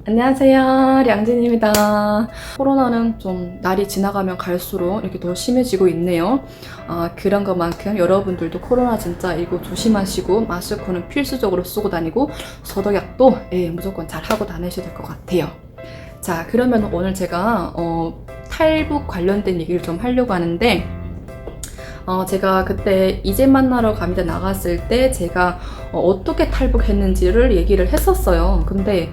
안녕하세요, 량진입니다. 코로나는 좀 날이 지나가면 갈수록 이렇게 더 심해지고 있네요. 그런 것만큼 여러분들도 코로나 진짜 이거 조심하시고 마스크는 필수적으로 쓰고 다니고 소독약도 무조건 잘 하고 다니셔야 될 것 같아요. 자, 그러면 오늘 제가 탈북 관련된 얘기를 좀 하려고 하는데, 제가 그때 이제 만나러 갑니다 나갔을 때 제가 어떻게 탈북했는지를 얘기를 했었어요. 근데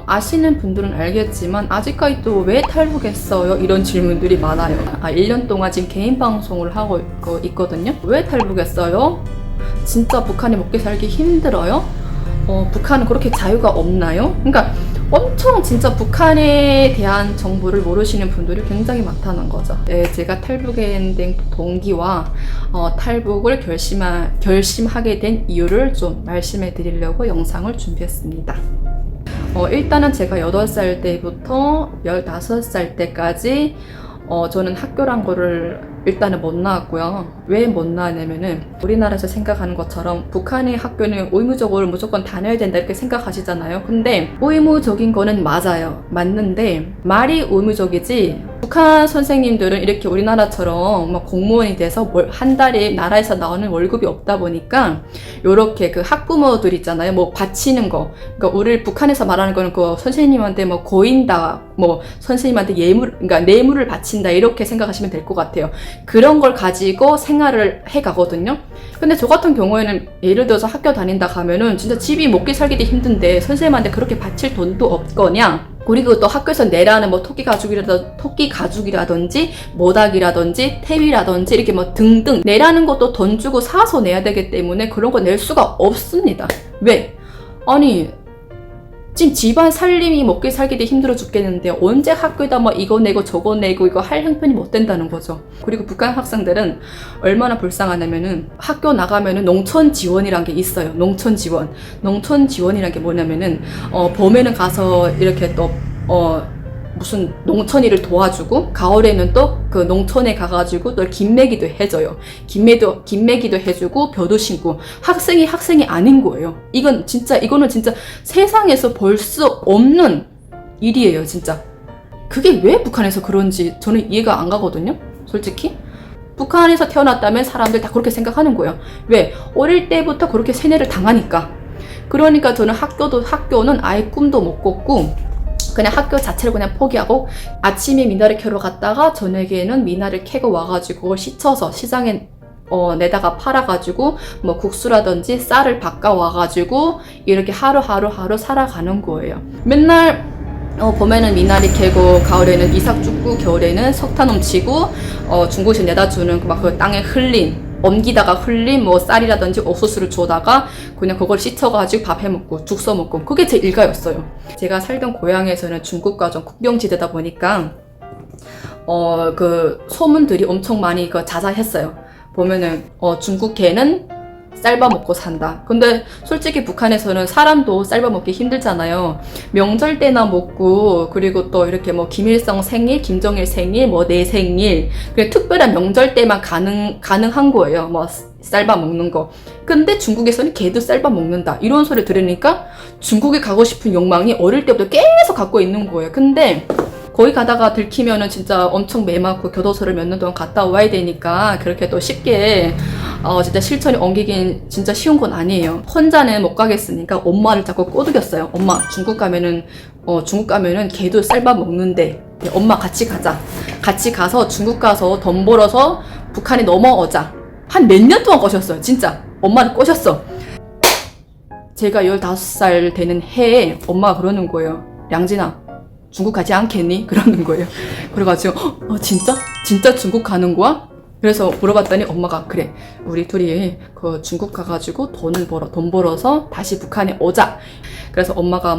아시는 분들은 알겠지만 아직까지도 왜 탈북했어요? 이런 질문들이 많아요. 1년 동안 지금 개인 방송을 하고 있거든요. 왜 탈북했어요? 진짜 북한에 먹기 살기 힘들어요? 북한은 그렇게 자유가 없나요? 그러니까 엄청 진짜 북한에 대한 정보를 모르시는 분들이 굉장히 많다는 거죠. 제가 탈북에 된 동기와 탈북을 결심하게 된 이유를 좀 말씀해 드리려고 영상을 준비했습니다. 일단은 제가 8살 때부터 15살 때까지 저는 학교란 거를 일단은 못 나왔고요. 왜 못 나왔냐면은 우리나라에서 생각하는 것처럼 북한의 학교는 의무적으로 무조건 다녀야 된다 이렇게 생각하시잖아요. 근데 의무적인 거는 맞아요. 맞는데 말이 의무적이지 북한 선생님들은 이렇게 우리나라처럼 막 공무원이 돼서 한 달에 나라에서 나오는 월급이 없다 보니까 요렇게 그 학부모들 있잖아요. 뭐 바치는 거. 그러니까 우리 북한에서 말하는 거는 그 선생님한테 뭐 고인다, 뭐 선생님한테 그러니까 뇌물을 바친다 이렇게 생각하시면 될 것 같아요. 그런 걸 가지고 생활을 해 가거든요. 근데 저 같은 경우에는 예를 들어서 학교 다닌다 가면은 진짜 집이 먹기 살기도 힘든데 선생님한테 그렇게 바칠 돈도 없거냐. 그리고 또 학교에서 내라는 뭐 토끼 가죽이라든지 모닥이라든지 탭이라든지 이렇게 뭐 등등 내라는 것도 돈 주고 사서 내야 되기 때문에 그런 거 낼 수가 없습니다. 왜? 아니 지금 집안 살림이 먹기 살기도 힘들어 죽겠는데 언제 학교에다 뭐 이거 내고 저거 내고 이거 할 형편이 못 된다는 거죠. 그리고 북한 학생들은 얼마나 불쌍하냐면은 학교 나가면은 농촌 지원이란 게 있어요. 농촌 지원이란 게 뭐냐면은 봄에는 가서 이렇게 또 무슨 농촌 일을 도와주고 가을에는 또 그 농촌에 가가지고 또 김매기도 해줘요. 김매기도 해주고 벼도 심고 학생이 아닌 거예요. 이거는 진짜 세상에서 볼 수 없는 일이에요. 진짜 그게 왜 북한에서 그런지 저는 이해가 안 가거든요. 솔직히 북한에서 태어났다면 사람들 다 그렇게 생각하는 거예요. 왜? 어릴 때부터 그렇게 세뇌를 당하니까. 그러니까 저는 학교는 아예 꿈도 못 꿨고 그냥 학교 자체를 그냥 포기하고 아침에 미나리 캐러 갔다가 저녁에는 미나리를 캐고 와가지고 그걸 씻어서 시장에 내다가 팔아가지고 뭐 국수라든지 쌀을 바꿔 와가지고 이렇게 하루 살아가는 거예요. 맨날 봄에는 미나리 캐고 가을에는 이삭 줍고 겨울에는 석탄 훔치고 중국에서 내다 주는 막 그 땅에 옮기다가 흘린 뭐 쌀이라든지 옥수수를 주다가 그냥 그걸 씻어가지고 밥 해먹고 죽 써먹고 그게 제 일과였어요. 제가 살던 고향에서는 중국과 좀 국경지대다 보니까 그 소문들이 엄청 많이 자자했어요. 보면은 중국 개는 쌀밥 먹고 산다. 근데 솔직히 북한에서는 사람도 쌀밥 먹기 힘들잖아요. 명절 때나 먹고 그리고 또 이렇게 뭐 김일성 생일, 김정일 생일, 뭐 내 생일 그냥 특별한 명절 때만 가능한 거예요. 뭐 쌀밥 먹는 거. 근데 중국에서는 개도 쌀밥 먹는다. 이런 소리 들으니까 중국에 가고 싶은 욕망이 어릴 때부터 계속 갖고 있는 거예요. 근데 거기 가다가 들키면은 진짜 엄청 매맞고 교도소를 몇 년 동안 갔다 와야 되니까 그렇게 또 쉽게 진짜 실천이 옮기긴 진짜 쉬운 건 아니에요. 혼자는 못 가겠으니까 엄마를 자꾸 꼬드겼어요. 엄마 중국 가면은 걔도 쌀밥 먹는데 엄마 같이 가자. 같이 가서 중국 가서 돈 벌어서 북한에 넘어오자. 한 몇 년 동안 꼬셨어요. 진짜 엄마를 꼬셨어. 제가 15살 되는 해에 엄마가 그러는 거예요. 량진아 중국 가지 않겠니? 그러는 거예요. 그래가지고 진짜 중국 가는 거야? 그래서 물어봤더니 엄마가 그래 우리 둘이 그 중국 가가지고 돈 벌어서 다시 북한에 오자. 그래서 엄마가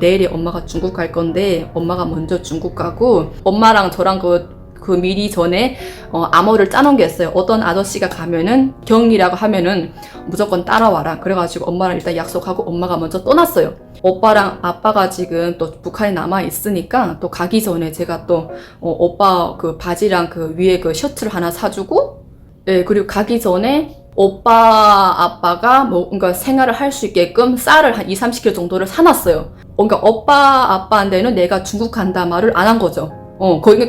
내일에 엄마가 중국 갈 건데 엄마가 먼저 중국 가고 엄마랑 저랑 그 미리 전에 암호를 짜놓은 게 있어요. 어떤 아저씨가 가면은 경이라고 하면은 무조건 따라와라. 그래가지고 엄마랑 일단 약속하고 엄마가 먼저 떠났어요. 오빠랑 아빠가 지금 또 북한에 남아 있으니까 또 가기 전에 제가 또 오빠 그 바지랑 그 위에 그 셔츠를 하나 사주고 그리고 가기 전에 오빠 아빠가 그러니까 생활을 할 수 있게끔 쌀을 한 20-30kg 정도를 사놨어요. 그러니까 오빠 아빠한테는 내가 중국 간다 말을 안 한 거죠.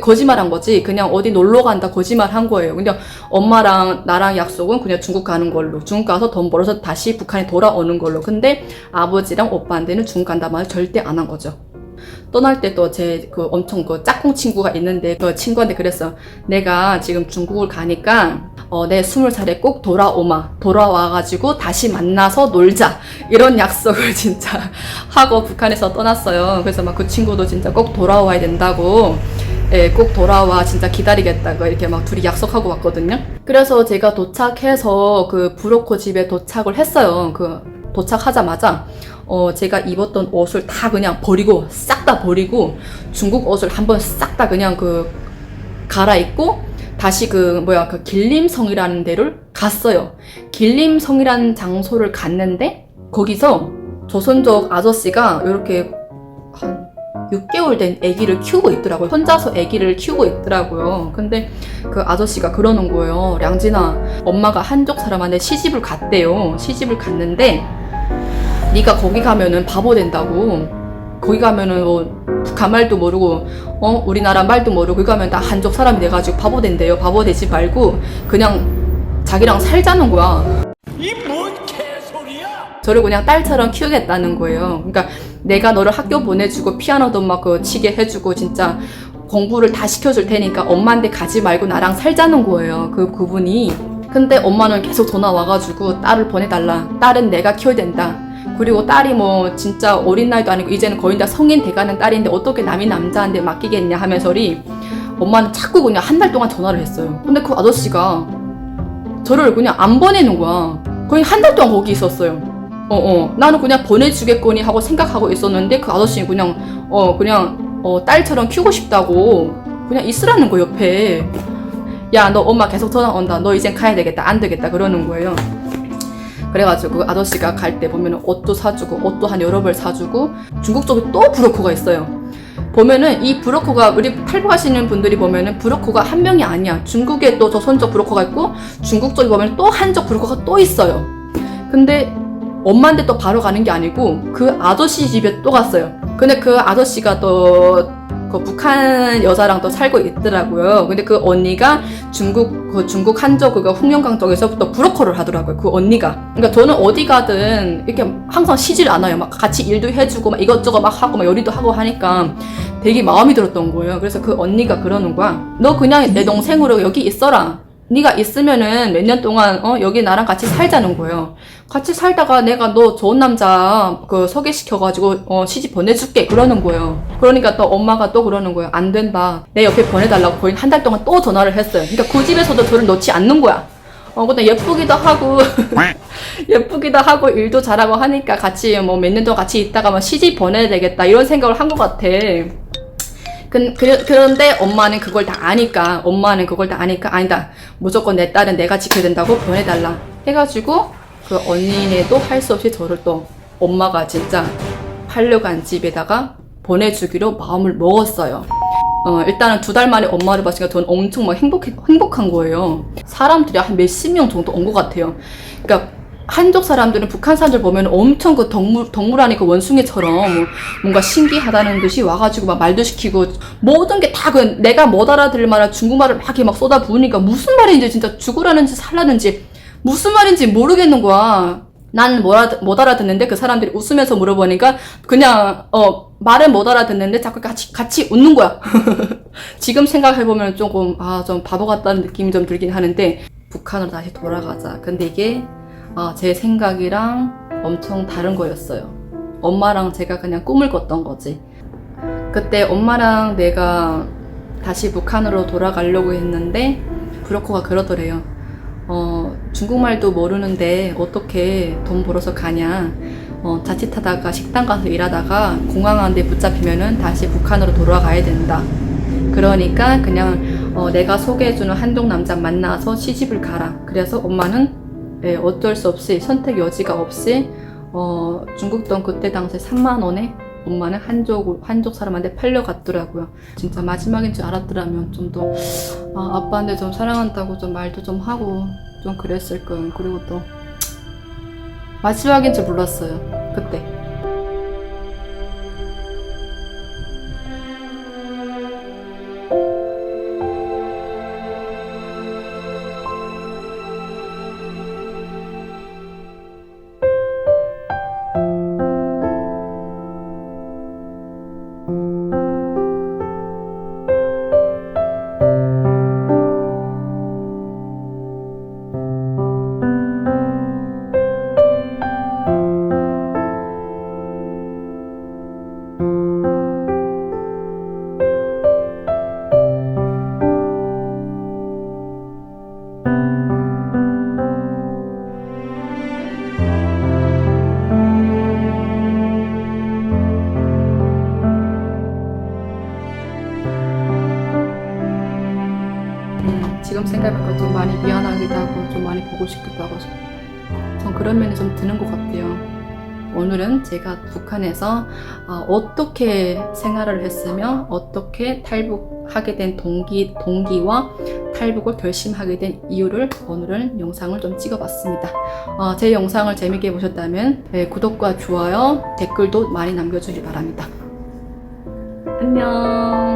거짓말 한 거지. 그냥 어디 놀러 간다 거짓말 한 거예요. 그냥 엄마랑 나랑 약속은 그냥 중국 가는 걸로. 중국 가서 돈 벌어서 다시 북한에 돌아오는 걸로. 근데 아버지랑 오빠한테는 중국 간다 말을 절대 안 한 거죠. 떠날 때 또 제 엄청 짝꿍 친구가 있는데 그 친구한테 그랬어. 내가 지금 중국을 가니까 내 20살에 꼭 돌아와가지고 다시 만나서 놀자. 이런 약속을 진짜 하고 북한에서 떠났어요. 그래서 막 그 친구도 진짜 꼭 돌아와야 된다고. 예, 꼭 돌아와 진짜 기다리겠다고 이렇게 막 둘이 약속하고 왔거든요. 그래서 제가 도착해서 그 브로커 집에 도착을 했어요. 도착하자마자 제가 입었던 옷을 다 그냥 버리고 싹 다 버리고 중국 옷을 한번 싹 다 그냥 갈아입고 다시 길림성이라는 데를 갔어요. 길림성이라는 장소를 갔는데 거기서 조선족 아저씨가 이렇게 한 6개월 된 아기를 키우고 있더라고요. 혼자서 아기를 키우고 있더라고요. 근데 그 아저씨가 그러는 거예요. 량진아, 엄마가 한족 사람한테 시집을 갔대요. 시집을 갔는데 네가 거기 가면은 바보 된다고. 거기 가면은 북한 말도 모르고 우리나라 말도 모르고 거기 가면 다 한족 사람이 돼가지고 바보 된대요. 바보 되지 말고 그냥 자기랑 살자는 거야. 이 뭔 개소리야? 저를 그냥 딸처럼 키우겠다는 거예요. 그러니까 내가 너를 학교 보내주고 피아노도 막 치게 해주고 진짜 공부를 다 시켜줄 테니까 엄마한테 가지 말고 나랑 살자는 거예요. 그분이. 근데 엄마는 계속 전화 와가지고 딸을 보내달라. 딸은 내가 키워야 된다. 그리고 딸이 진짜 어린 나이도 아니고 이제는 거의 다 성인 돼가는 딸인데 어떻게 남이 남자한테 맡기겠냐 하면서리 엄마는 자꾸 그냥 한 달 동안 전화를 했어요. 근데 그 아저씨가 저를 그냥 안 보내는 거야. 거의 한 달 동안 거기 있었어요. 나는 그냥 보내주겠거니 하고 생각하고 있었는데 그 아저씨는 그냥 딸처럼 키우고 싶다고 그냥 있으라는 거 옆에. 야, 너 엄마 계속 전화 온다. 너 이젠 가야 되겠다. 안 되겠다. 그러는 거예요. 그래가지고 아저씨가 갈 때 보면은 옷도 사주고 옷도 한 여러 벌 사주고 중국 쪽에 또 브로커가 있어요. 보면은 이 브로커가 우리 탈북하시는 분들이 보면은 브로커가 한 명이 아니야. 중국에 또 조선족 브로커가 있고 중국 쪽에 보면 또 한족 브로커가 또 있어요. 근데 엄마한테 또 바로 가는 게 아니고 그 아저씨 집에 또 갔어요. 근데 그 아저씨가 또 북한 여자랑 또 살고 있더라고요. 근데 그 언니가 중국 한족 홍영강 쪽에서부터 브로커를 하더라고요. 그 언니가. 그러니까 저는 어디 가든 이렇게 항상 쉬질 않아요. 막 같이 일도 해주고 막 이것저것 막 하고 막 요리도 하고 하니까 되게 마음이 들었던 거예요. 그래서 그 언니가 그러는 거야. 너 그냥 내 동생으로 여기 있어라. 네가 있으면은 몇 년 동안 여기 나랑 같이 살자는 거예요. 같이 살다가 내가 너 좋은 남자 소개시켜가지고 시집 보내줄게 그러는 거예요. 그러니까 또 엄마가 또 그러는 거예요. 안 된다. 내 옆에 보내달라고 거의 한 달 동안 또 전화를 했어요. 그러니까 그 집에서도 저를 놓지 않는 거야. 근데 예쁘기도 하고 예쁘기도 하고 일도 잘하고 하니까 같이 몇 년 동안 같이 있다가 시집 보내야 되겠다 이런 생각을 한 것 같아. 그런데 엄마는 그걸 다 아니까 아니다. 무조건 내 딸은 내가 지켜야 된다고 보내달라 해가지고 그 언니네도 할 수 없이 저를 또 엄마가 진짜 팔려간 집에다가 보내주기로 마음을 먹었어요. 일단은 2달 만에 엄마를 봤으니까 저는 엄청 막 행복한 거예요. 사람들이 한 몇십 명 정도 온 것 같아요. 그러니까 한족 사람들은 북한 사람들 보면 엄청 동물 안에 원숭이처럼 뭔가 신기하다는 듯이 와가지고 막 말도 시키고 모든 게 다 내가 못 알아들을 만한 중국말을 막 이렇게 막 쏟아부으니까 무슨 말인지 진짜 죽으라는지 살라는지 무슨 말인지 모르겠는 거야. 난 못 알아듣는데 그 사람들이 웃으면서 물어보니까 그냥 말은 못 알아듣는데 자꾸 같이 웃는 거야. 지금 생각해보면 조금 좀 바보 같다는 느낌이 좀 들긴 하는데 북한으로 다시 돌아가자. 근데 이게 제 생각이랑 엄청 다른 거였어요. 엄마랑 제가 그냥 꿈을 꿨던 거지. 그때 엄마랑 내가 다시 북한으로 돌아가려고 했는데 브로커가 그러더래요. 중국말도 모르는데 어떻게 돈 벌어서 가냐. 자칫하다가 식당 가서 일하다가 공항 안에 붙잡히면은 다시 북한으로 돌아가야 된다. 그러니까 그냥 내가 소개해주는 한족 남자 만나서 시집을 가라. 그래서 엄마는 어쩔 수 없이 선택 여지가 없이 중국 돈 그때 당시에 3만 원에 엄마는 한족 사람한테 팔려갔더라고요. 진짜 마지막인 줄 알았더라면 좀 더 아빠한테 좀 사랑한다고 좀 말도 좀 하고 좀 그랬을 거예요. 그리고 또 마지막인 줄 몰랐어요. 그때. 지금 생각해보니까 좀 많이 미안하기도 하고 좀 많이 보고 싶기도 하고 전 그런 면이 좀 드는 것 같아요. 오늘은 제가 북한에서 어떻게 생활을 했으며 어떻게 탈북하게 된 동기와 탈북을 결심하게 된 이유를 오늘은 영상을 좀 찍어봤습니다. 제 영상을 재밌게 보셨다면 구독과 좋아요, 댓글도 많이 남겨주시기 바랍니다. 안녕.